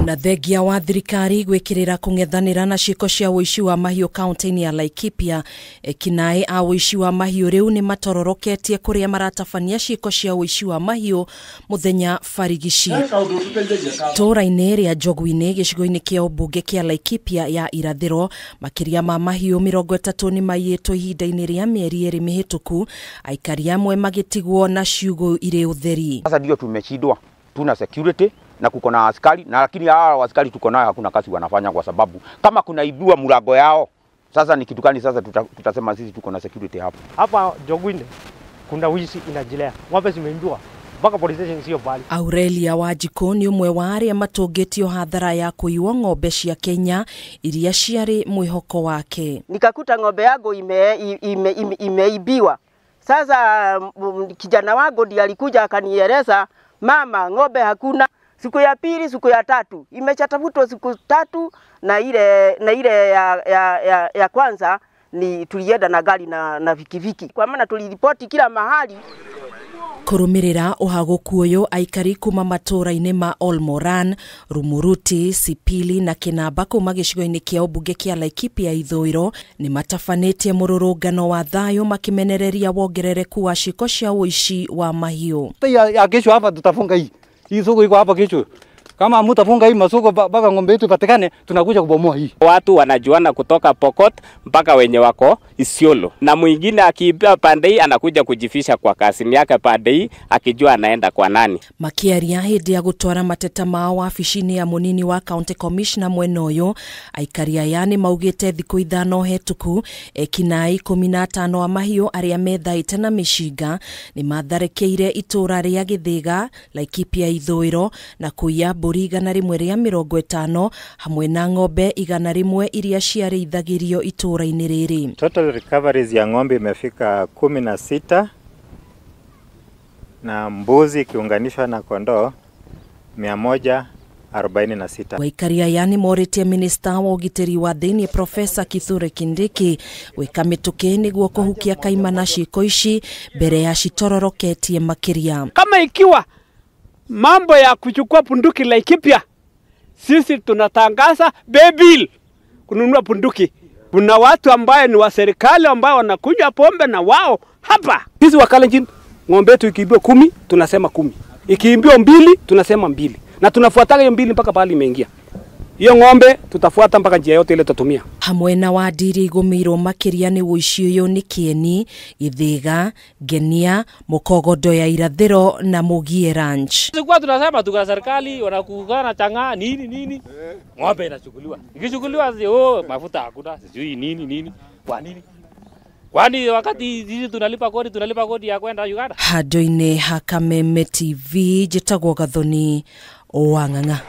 Na thegia wa thirikari gwikirira kung'ethanira na ciiko cia uici wa mahiũ kaunti-inĩ ya Laikipia, ekinaĩ a uici wa mahiũ riu ni matororoketie kuria maratabania ciiko cia uici wa mahiũ muthenya barigici. Tora-inĩ ria Njogu-inĩ gicigo-inĩ kia ũmbunge kia Laikipia ya irathiro, makiria ma mahiũ 30 ni maiyĩtwo ihinda-inĩ ria mieri 2 mihituku, aikari amwe magitigwo na ciugo ire utheri. Sasa ndio tumeshindwa, tuna security na kuko na askari, na lakini hao askari tuko nayo hakuna kazi wanafanya, kwa sababu kama kuna ibua mlango yao, sasa ni kitu gani sasa tutasema sisi tuko na security hapa? Hapa Njogu-inĩ kuna wizi inajilea, ng'ombe zimeibiwa mpaka police station sio bali. Aurelia Wanjiku ni umwe wa aria matungitio hathara ya kuiwa ng'ombe cia Kenya iria ciari mwihoko wake. Nikakuta ng'ombe yangu imeibiwa. Sasa kijana wangu ndiye alikuja akanieleza, mama, ng'ombe hakuna. Siku ya pili, siku ya tatu imechatafutwa siku 3, na ile ya kwanza ni tulienda na gari na vikiviki, kwa maana tuliripoti kila mahali. Kurumirira uhaguku uyu, aikari kuma matura-inĩ ma Olmoran, Rumuruti, Sipili na Kinamba kuma gicigo-inĩ kia ũmbunge kia Laikipia ithũĩro ni matafanĩtie mũrũrũngano wa thayũ makimenereria wongerereku wa ciiko cia uici wa mahiũ. Ya kesho hapa tutafunga hii soko iko hapa kesho. Kama mtafunga hii masoko mpaka ng'ombe yetu ipatikane, tunakuja kubomoa hii. Watu wanajuana kutoka Pokot mpaka wenye wako Isiolo, na mwingine akiibia pande hii anakuja kujifisha kwa kasini yake pande hii akijua anaenda kwa nani. Makiaria hindi ya gutwara mateta mao wabici-inĩ ya munini wa county commissioner mwena uyu, aikari aya ni maugite thiku 5 hetuku ekinaĩ 15 wa mahiũ aria methaĩte na mĩcinga ni matharĩkĩire itura ria Gĩthĩga, Laikipia ithũĩro na kuiya mbũri 150 hamwe na ng'ombe 100 iria ciarĩithagirio itura-inĩ rĩrĩ. Total recoveries ya ng'ombe imefika 16 na mbuzi ikiunganishwa na kondoo 146. Waikari aya ni morĩtie minister wa ũgitĩri wa thĩinĩ Professor Kithure Kindiki gwĩka mĩtũkĩ nĩguo kũhukia kaimana ciiko ici mbere ya citororoketie makiria. Kama ikiwa mambo ya kuchukua punduki Laikipia, sisi tunatangaza bill kununua punduki. Kuna watu ambaye ni wa serikali ambao wanakunywa pombe na wao hapa. Sisi wa Kalenjin, ng'ombe yetu ikiibiwa 10 tunasema 10. Ikiibiwa 2 tunasema 2. Na tunafuata hiyo 2 mpaka pale imeingia. Hiyo ng'ombe tutafuata mpaka njia yote ile tutatumia. Hamwe na wadiri igũmĩirwo makiria ni uici uyu ni Kieni, Gĩthĩga, Ngenia, Mũkogodo ya irathĩro na Mugie Ranch. Sikuwa tunasema tuka serikali wanakugana changa nini ng'ombe inachukuliwa. Ikichukuliwa mafuta hakuna, sijui nini. Kwa nini? Kwani wakati sisi tunalipa kodi ya kwenda Uganda? Handũ-inĩ ha Kameme TV, njĩtagwo Gathoni Wang'ang'a.